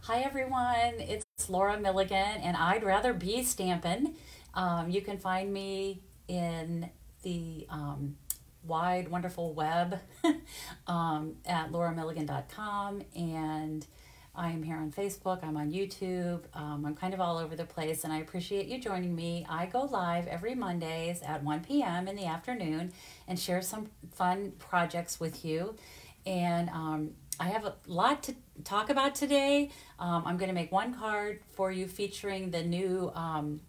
Hi everyone, it's Laura Milligan and I'd rather be stampin'. You can find me in the wide, wonderful web at lauramilligan.com, and I'm here on Facebook, I'm on YouTube, I'm kind of all over the place, and I appreciate you joining me. I go live every Mondays at 1 p.m. in the afternoon and share some fun projects with you. And I have a lot to talk about today. I'm going to make one card for you featuring the new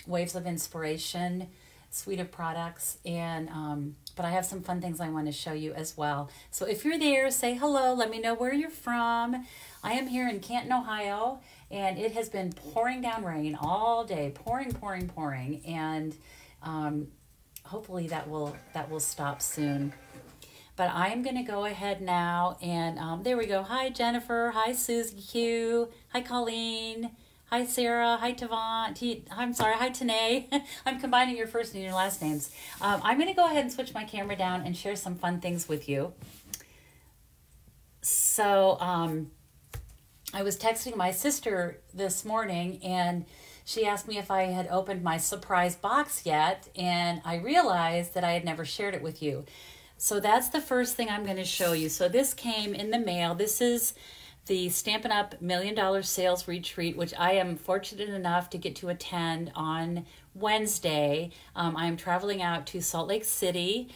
Waves of Inspiration suite of products, and but I have some fun things I want to show you as well. So if you're there, say hello, let me know where you're from. I am here in Canton, Ohio, and it has been pouring down rain all day, pouring, and hopefully that will stop soon. But I'm going to go ahead now, and there we go. Hi, Jennifer. Hi, Susie Q. Hi, Colleen. Hi, Sarah. Hi, Tavon. Hi, Tanae. I'm combining your first and your last names. I'm going to go ahead and switch my camera down and share some fun things with you. So I was texting my sister this morning, and she asked me if I had opened my surprise box yet, and I realized that I had never shared it with you. So that's the first thing I'm going to show you. So this came in the mail. This is the Stampin' Up! $1 Million Sales Retreat, which I am fortunate enough to get to attend on Wednesday. I am traveling out to Salt Lake City,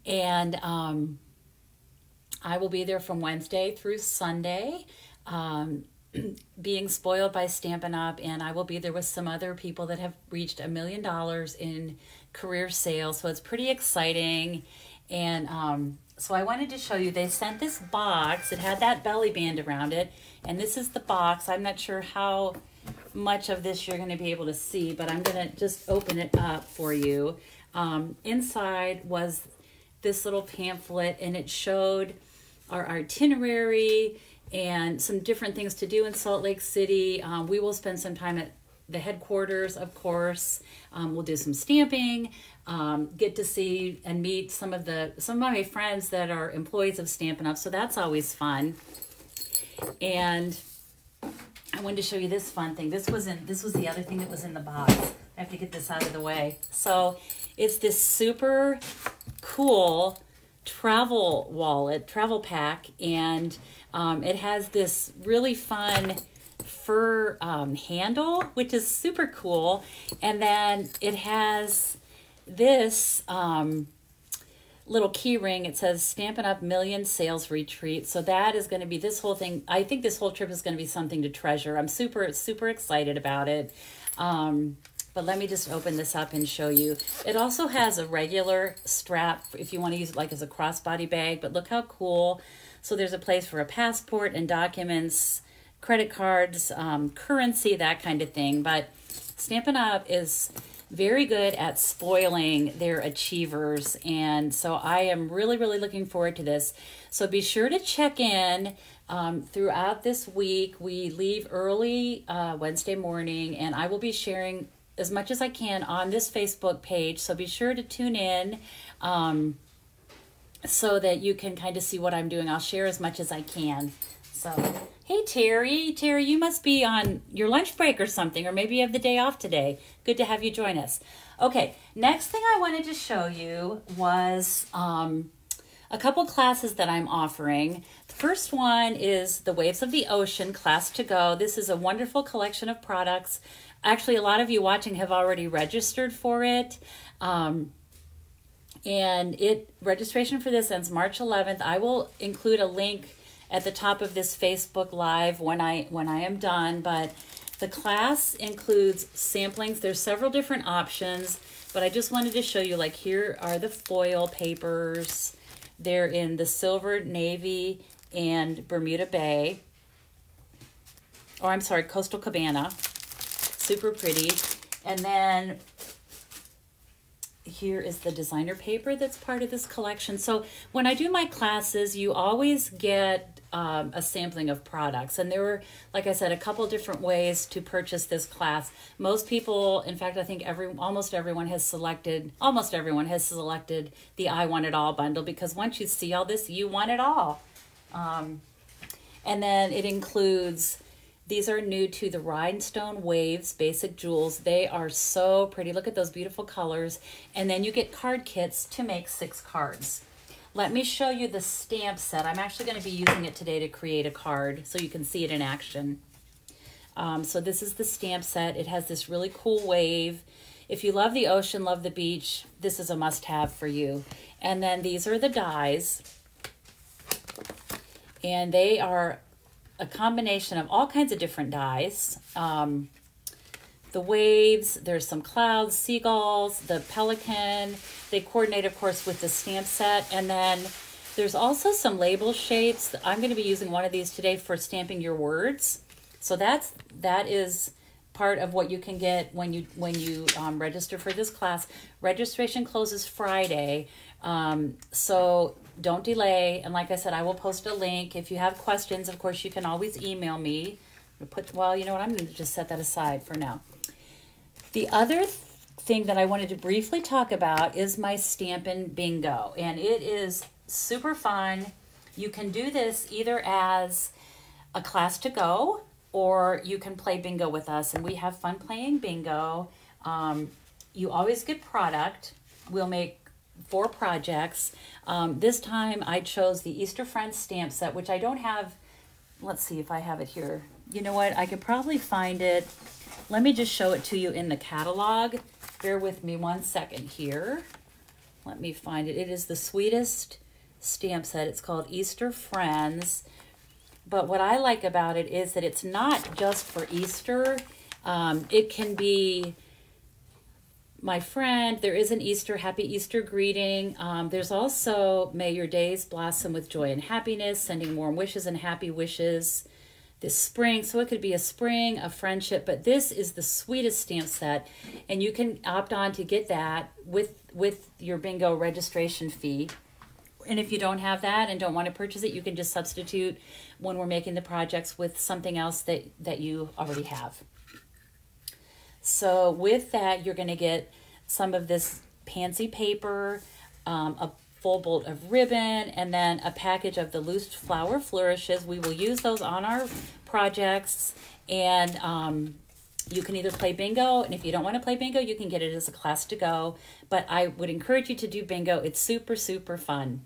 and I will be there from Wednesday through Sunday, being spoiled by Stampin' Up!, and I will be there with some other people that have reached $1 million in career sales. So it's pretty exciting. And so I wanted to show you, they sent this box. It had that belly band around it, and this is the box. I'm not sure how much of this you're going to be able to see, but I'm going to just open it up for you. Inside was this little pamphlet, and it showed our itinerary and some different things to do in Salt Lake City. We will spend some time at the headquarters, of course. We'll do some stamping, get to see and meet some of my friends that are employees of Stampin' Up!, so that's always fun. And I wanted to show you this fun thing. This was the other thing that was in the box. I have to get this out of the way. So it's this super cool travel wallet, travel pack, and it has this really fun fur handle, which is super cool, and then it has this little key ring. It says Stampin' Up! Million Sales Retreat. So that is going to be this whole thing. I think this whole trip is going to be something to treasure. I'm super excited about it. But let me just open this up and show you. It also has a regular strap if you want to use it like as a crossbody bag, but look how cool. So there's a place for a passport and documents, credit cards, currency, that kind of thing. But Stampin' Up! Is very good at spoiling their achievers, and so I am really looking forward to this. So be sure to check in throughout this week. We leave early Wednesday morning, and I will be sharing as much as I can on this Facebook page, so be sure to tune in so that you can kind of see what I'm doing. I'll share as much as I can. So, hey Terry, you must be on your lunch break or something, or maybe you have the day off today. Good to have you join us. Okay, next thing I wanted to show you was a couple classes that I'm offering. The first one is the Waves of the Ocean Class to Go. This is a wonderful collection of products. Actually, a lot of you watching have already registered for it. And registration for this ends March 11th. I will include a link at the top of this Facebook Live when I am done, but the class includes samplings. There's several different options, but I just wanted to show you, like, here are the foil papers. They're in the silver, navy, and Bermuda Bay. Or I'm sorry, Coastal Cabana. Super pretty. And then here is the designer paper that's part of this collection. So when I do my classes, you always get a sampling of products, and there were, like I said, a couple different ways to purchase this class. Most people, in fact, I think almost everyone has selected the I Want It All bundle, because once you see all this, you want it all. And then it includes These are new to the Rhinestone Waves Basic Jewels. They are so pretty. Look at those beautiful colors. And then you get card kits to make 6 cards. Let me show you the stamp set. I'm actually going to be using it today to create a card so you can see it in action. So this is the stamp set. It has this really cool wave. If you love the ocean, love the beach, this is a must-have for you. And then these are the dies. And they are a combination of all kinds of different dies. The waves, there's some clouds, seagulls, the pelican. They coordinate, of course, with the stamp set. And then there's also some label shapes. I'm going to be using one of these today for stamping your words. So that is part of what you can get when you register for this class. Registration closes Friday, so don't delay. And like I said, I will post a link. If you have questions, of course, you can always email me. Well, you know what? I'm going to just set that aside for now. The other thing that I wanted to briefly talk about is my Stampin' Bingo, and it is super fun. You can do this either as a class to go, or you can play bingo with us, and we have fun playing bingo. You always get product. We'll make 4 projects. This time I chose the Easter Friends stamp set, which I don't have. Let's see if I have it here. You know what? I could probably find it. Let me just show it to you in the catalog. Bear with me one second here. Let me find it. It is the sweetest stamp set. It's called Easter Friends. But what I like about it is that it's not just for Easter. It can be my friend. There is an Easter, happy Easter greeting. There's also may your days blossom with joy and happiness, sending warm wishes and happy wishes this spring. So it could be a spring, a friendship, but this is the sweetest stamp set, and you can opt on to get that with your bingo registration fee. And if you don't have that and don't want to purchase it, you can just substitute when we're making the projects with something else that you already have. So with that, you're going to get some of this pansy paper, a full bolt of ribbon, and then a package of the loose flower flourishes. We will use those on our projects, and you can either play bingo, and if you don't want to play bingo, you can get it as a class to go. But I would encourage you to do bingo. It's super, super fun.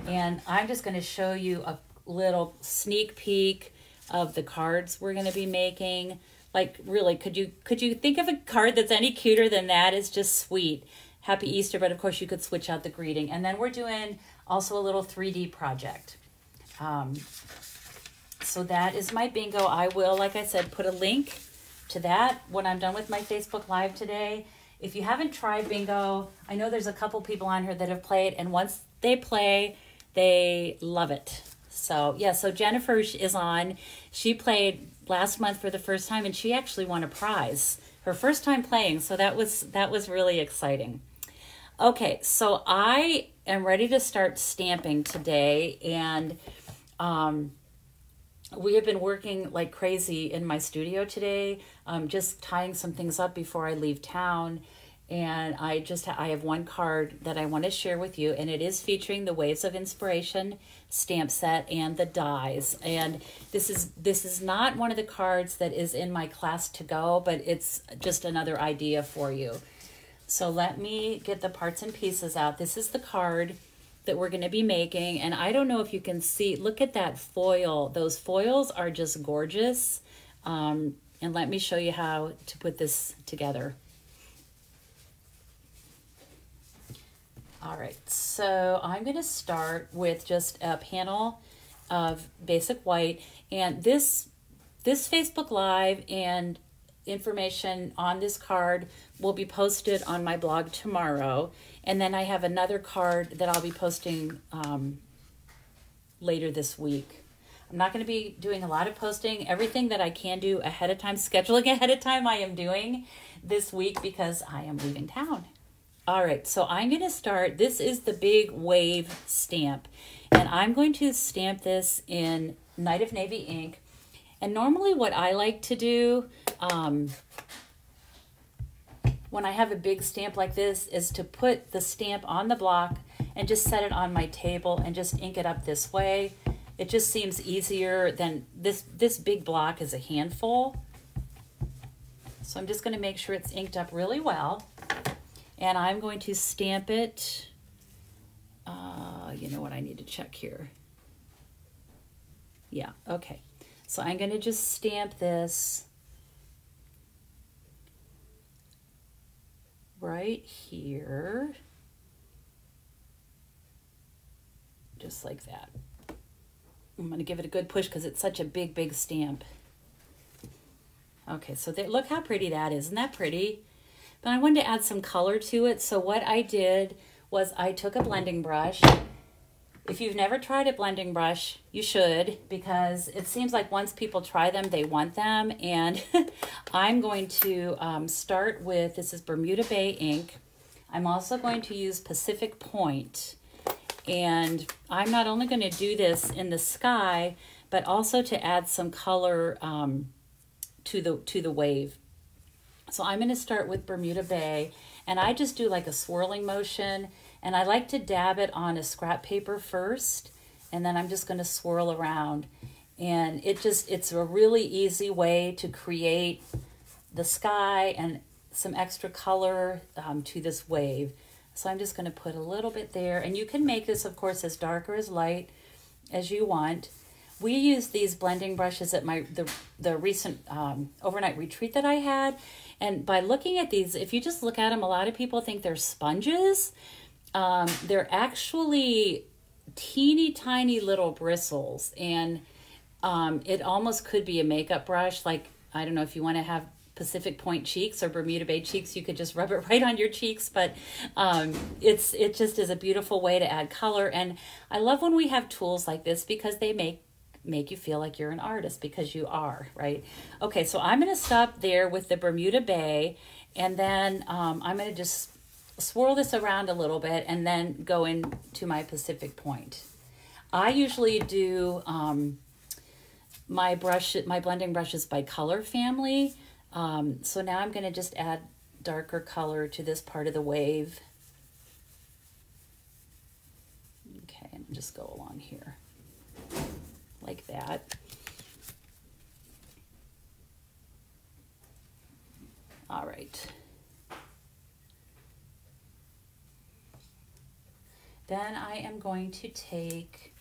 And I'm just going to show you a little sneak peek of the cards we're going to be making. Like, really, could you think of a card that's any cuter than that? It's just sweet. Happy Easter, but of course you could switch out the greeting. And then we're doing also a little 3D project. So that is my bingo. I will, like I said, put a link to that when I'm done with my Facebook Live today. If you haven't tried bingo, I know there's a couple people on here that have played, and once they play, they love it. So yeah, so Jennifer is on. She played last month for the first time, and she actually won a prize. Her first time playing, so that was really exciting. Okay, so I am ready to start stamping today, and we have been working like crazy in my studio today, just tying some things up before I leave town. And I have one card that I want to share with you, and it is featuring the Waves of Inspiration stamp set and the dies. And this is not one of the cards that is in my class to go, but it's just another idea for you. So let me get the parts and pieces out. This is the card that we're going to be making, and I don't know if you can see. Look at that foil. Those foils are just gorgeous. And let me show you how to put this together. All right, so I'm going to start with just a panel of basic white, and this Facebook Live and information on this card will be posted on my blog tomorrow, and then I have another card that I'll be posting later this week. I'm not going to be doing a lot of posting. Everything that I can do ahead of time, scheduling ahead of time, I am doing this week because I am leaving town. All right, so I'm going to start. This is the big wave stamp, and I'm going to stamp this in Night of Navy ink. And normally what I like to do when I have a big stamp like this is to put the stamp on the block and just set it on my table and just ink it up this way. it just seems easier than this big block is a handful. So I'm just going to make sure it's inked up really well. And I'm going to stamp it. You know what, I need to check here. Yeah, okay. So I'm going to just stamp this right here. Just like that. I'm going to give it a good push because it's such a big, big stamp. Okay, so there, look how pretty that is. Isn't that pretty? But I wanted to add some color to it. So what I did was I took a blending brush. If you've never tried a blending brush, you should, because it seems like once people try them, they want them. And I'm going to start with, this is Bermuda Bay ink. I'm also going to use Pacific Point. And I'm not only going to do this in the sky, but also to add some color to the wave. So I'm going to start with Bermuda Bay, and I just do like a swirling motion, and I like to dab it on a scrap paper first, and then I'm just going to swirl around. And it's a really easy way to create the sky and some extra color to this wave. So I'm just going to put a little bit there, and you can make this, of course, as dark or as light as you want. We use these blending brushes at the recent overnight retreat that I had. And by looking at these, if you just look at them, a lot of people think they're sponges. They're actually teeny tiny little bristles. And it almost could be a makeup brush. Like, I don't know if you want to have Pacific Point cheeks or Bermuda Bay cheeks, you could just rub it right on your cheeks. But it just is a beautiful way to add color. And I love when we have tools like this because they make you feel like you're an artist, because you are, right? Okay, so I'm going to stop there with the Bermuda Bay, and then I'm going to just swirl this around a little bit and then go into my Pacific Point. I usually do my blending brushes by color family. So now I'm going to just add darker color to this part of the wave. Okay, and just go along here. Like that. All right. Then I am going to take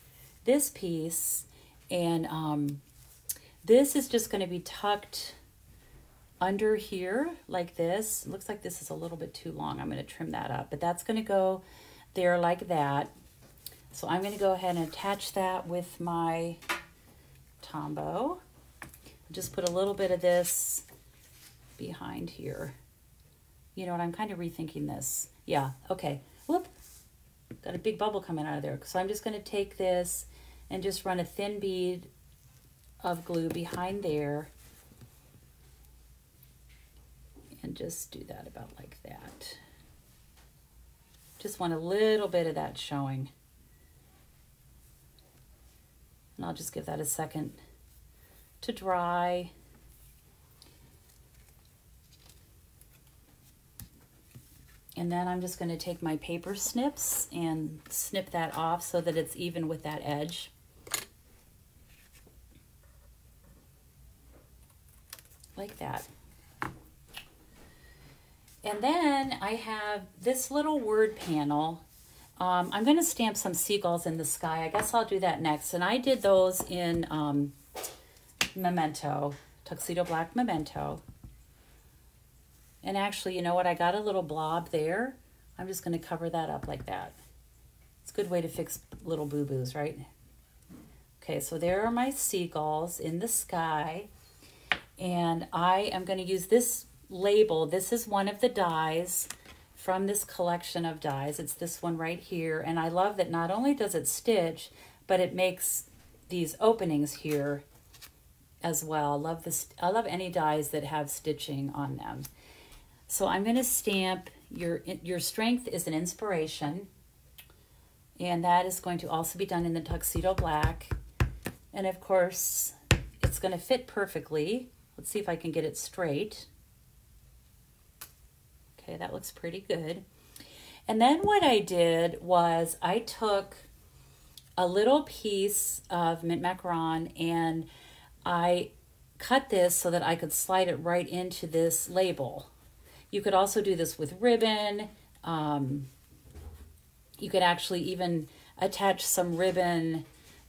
this piece, and this is just going to be tucked under here like this. It looks like this is a little bit too long. I'm going to trim that up, but that's going to go there like that. So I'm going to go ahead and attach that with my Tombow. Just put a little bit of this behind here. You know what, I'm kind of rethinking this. Yeah, okay. Whoop, got a big bubble coming out of there. So I'm just going to take this and just run a thin bead of glue behind there. And just do that about like that. Just want a little bit of that showing. And I'll just give that a second to dry. And then I'm just going to take my paper snips and snip that off so that it's even with that edge. Like that. And then I have this little word panel. I'm going to stamp some seagulls in the sky. I guess I'll do that next. And I did those in Memento, Tuxedo Black Memento. And actually, you know what? I got a little blob there. I'm just going to cover that up like that. It's a good way to fix little boo-boos, right? Okay, so there are my seagulls in the sky. And I am going to use this label. This is one of the dies from this collection of dies. It's this one right here. And I love that not only does it stitch, but it makes these openings here as well. I love this. I love any dies that have stitching on them. So I'm going to stamp your strength is an inspiration. And that is going to also be done in the Tuxedo Black. And of course, it's going to fit perfectly. Let's see if I can get it straight. Okay, that looks pretty good. And then what I did was I took a little piece of mint macaron, and I cut this so that I could slide it right into this label. You could also do this with ribbon. You could actually even attach some ribbon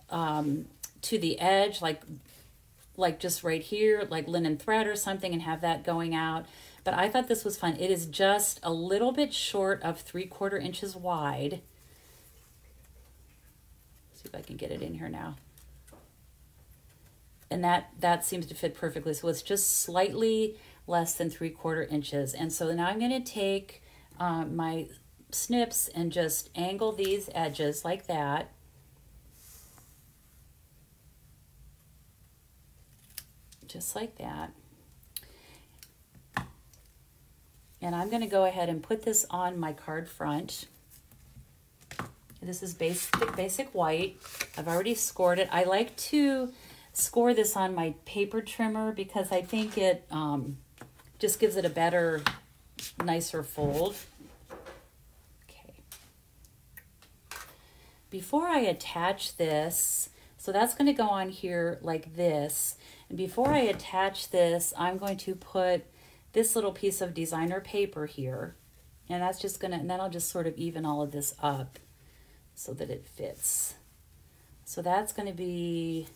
to the edge, like just right here, like linen thread or something, and have that going out. But I thought this was fun. It is just a little bit short of 3/4 inches wide. See if I can get it in here now. And that seems to fit perfectly. So it's just slightly less than 3/4 inches. And so now I'm going to take my snips and just angle these edges like that. Just like that. And I'm going to go ahead and put this on my card front. This is basic white. I've already scored it. I like to score this on my paper trimmer because I think it just gives it a better, nicer fold. Okay. Before I attach this, so that's going to go on here like this. And before I attach this, I'm going to put this little piece of designer paper here. And that's just going to, and then I'll just sort of even all of this up so that it fits. So that's going to be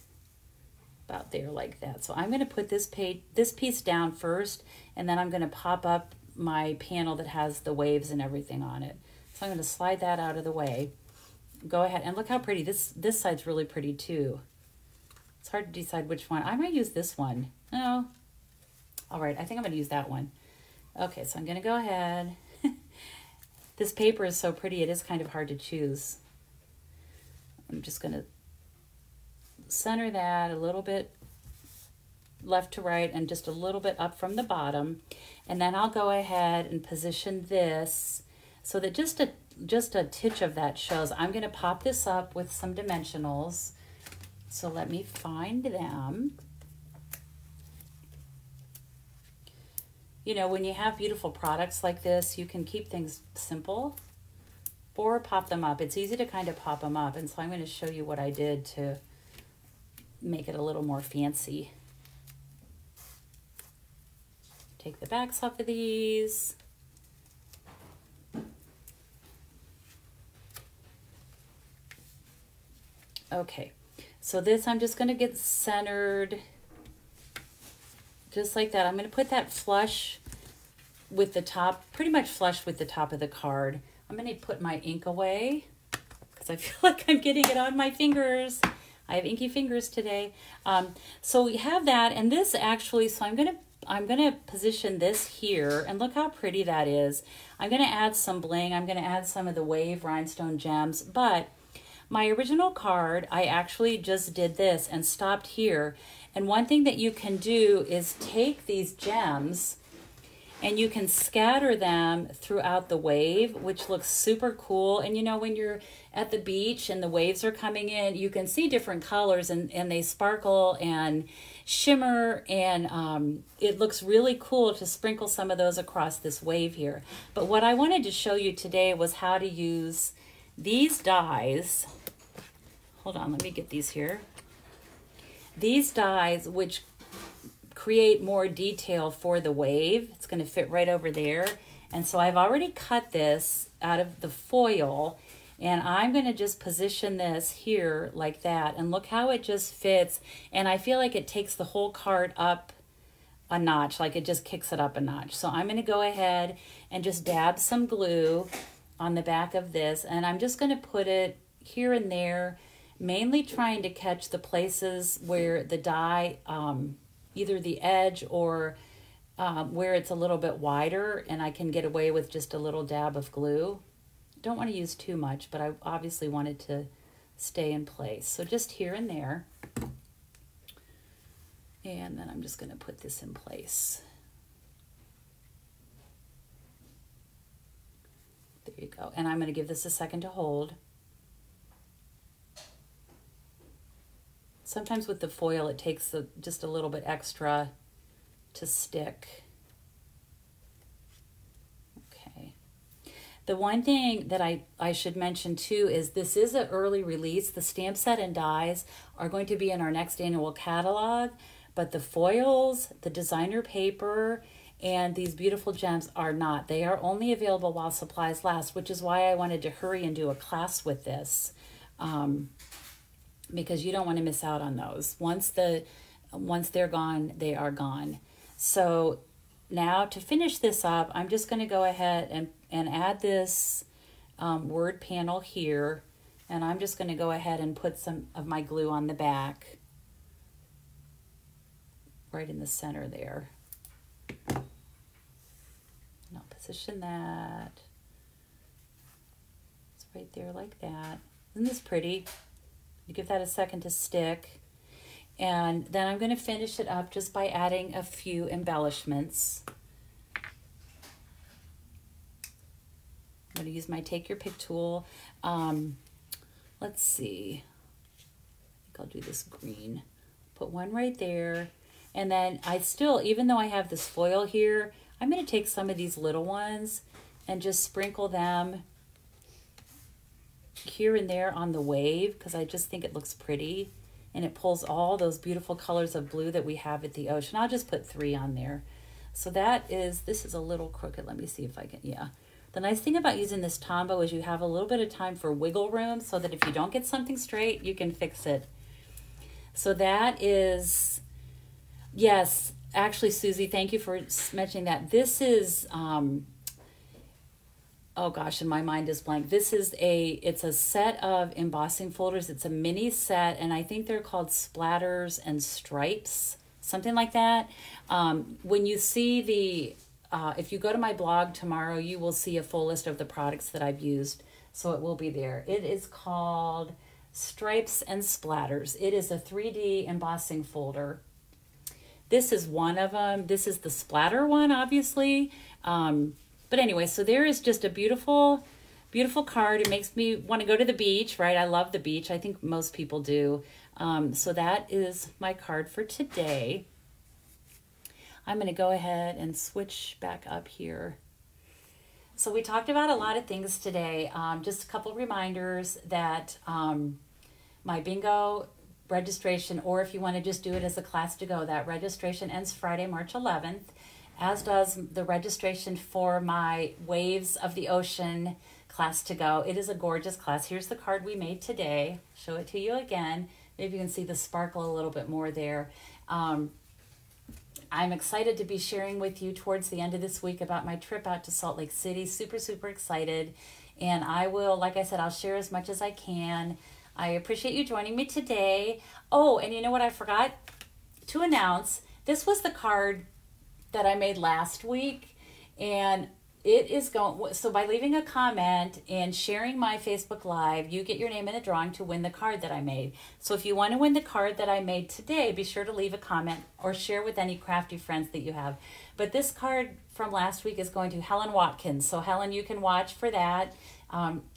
about there like that. So I'm going to put this piece down first, and then I'm going to pop up my panel that has the waves and everything on it. So I'm going to slide that out of the way. Go ahead, and look how pretty. This side's really pretty too. It's hard to decide which one. I might use this one. No. All right, I think I'm going to use that one. Okay, so I'm going to go ahead. This paper is so pretty, it is kind of hard to choose. I'm just going to center that a little bit left to right and just a little bit up from the bottom. And then I'll go ahead and position this so that just a titch of that shows. I'm going to pop this up with some dimensionals. So let me find them. You know, when you have beautiful products like this, you can keep things simple or pop them up. It's easy to kind of pop them up. And so I'm going to show you what I did to make it a little more fancy. Take the backs off of these. Okay, so this I'm just going to get centered just like that. I'm going to put that flush with the top, pretty much flush with the top of the card. I'm going to put my ink away because I feel like I'm getting it on my fingers. I have inky fingers today. So we have that, and this actually, so I'm gonna position this here, and look how pretty that is. I'm gonna add some bling. I'm gonna add some of the wave rhinestone gems, but my original card, I actually just did this and stopped here. And one thing that you can do is take these gems and you can scatter them throughout the wave, which looks super cool. And you know, when you're at the beach and the waves are coming in, you can see different colors and they sparkle and shimmer, and it looks really cool to sprinkle some of those across this wave here. But what I wanted to show you today was how to use these dies. Hold on, let me get these here. These dies, which create more detail for the wave. It's going to fit right over there. And so I've already cut this out of the foil, and I'm going to just position this here like that. And look how it just fits. And I feel like it takes the whole card up a notch, like it just kicks it up a notch. So I'm going to go ahead and just dab some glue on the back of this, and I'm just going to put it here and there, mainly trying to catch the places where the die, either the edge or where it's a little bit wider, and I can get away with just a little dab of glue. Don't want to use too much, but I obviously wanted to stay in place. So just here and there. And then I'm just going to put this in place. There you go. And I'm going to give this a second to hold. Sometimes with the foil, it takes just a little bit extra to stick. Okay. The one thing that I should mention too is this is an early release. The stamp set and dies are going to be in our next annual catalog, but the foils, the designer paper, and these beautiful gems are not. They are only available while supplies last, which is why I wanted to hurry and do a class with this, because you don't want to miss out on those. Once they're gone, they are gone. So now to finish this up, I'm just going to go ahead and add this word panel here, and I'm just going to go ahead and put some of my glue on the back right in the center there. And I'll position that. It's right there like that. Isn't this pretty? You give that a second to stick. And then I'm going to finish it up just by adding a few embellishments. I'm going to use my Take Your Pick tool. Let's see. I think I'll do this green. Put one right there. And then I still, even though I have this foil here, I'm going to take some of these little ones and just sprinkle them here and there on the wave, because I just think it looks pretty. And it pulls all those beautiful colors of blue that we have at the ocean. I'll just put 3 on there. So this is a little crooked. Let me see if I can, yeah. The nice thing about using this Tombow is you have a little bit of time for wiggle room, so that if you don't get something straight, you can fix it. So that is, yes, actually, Susie, thank you for mentioning that. This is, oh gosh, and my mind is blank. This is it's a set of embossing folders. It's a mini set, and I think they're called Splatters and Stripes, something like that. When you see if you go to my blog tomorrow, you will see a full list of the products that I've used, so it will be there. It is called Stripes and Splatters. It is a 3D embossing folder. This is one of them. This is the splatter one, obviously. But anyway, so there is just a beautiful, beautiful card. It makes me want to go to the beach, right? I love the beach. I think most people do. So that is my card for today. I'm going to go ahead and switch back up here. So we talked about a lot of things today. Just a couple reminders that my bingo registration, or if you want to just do it as a class to go, that registration ends Friday, March 11th. As does the registration for my Waves of the Ocean class to go. It is a gorgeous class. Here's the card we made today. Show it to you again. Maybe you can see the sparkle a little bit more there. I'm excited to be sharing with you towards the end of this week about my trip out to Salt Lake City. Super, super excited. And I will, like I said, I'll share as much as I can. I appreciate you joining me today. Oh, and you know what I forgot to announce? This was the card that I made last week, and it is going, so by leaving a comment and sharing my Facebook Live, you get your name in a drawing to win the card that I made. So if you want to win the card that I made today, be sure to leave a comment or share with any crafty friends that you have. But this card from last week is going to Helen Watkins. So Helen, you can watch for that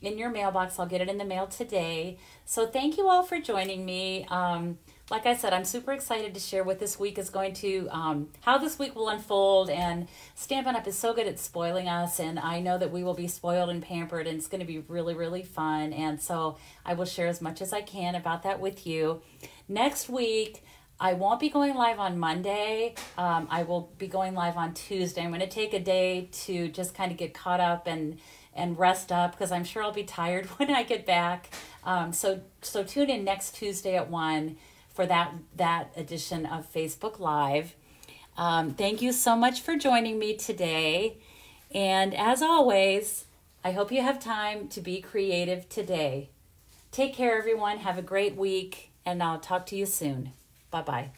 in your mailbox. I'll get it in the mail today. So thank you all for joining me. Like I said, I'm super excited to share what this week is going to, how this week will unfold. And Stampin' Up! Is so good at spoiling us, and I know that we will be spoiled and pampered, and it's going to be really, really fun. And so I will share as much as I can about that with you. Next week, I won't be going live on Monday. I will be going live on Tuesday. I'm going to take a day to just kind of get caught up and rest up, because I'm sure I'll be tired when I get back. So tune in next Tuesday at 1 for that edition of Facebook Live. Thank you so much for joining me today. And as always, I hope you have time to be creative today. Take care, everyone. Have a great week, and I'll talk to you soon. Bye-bye.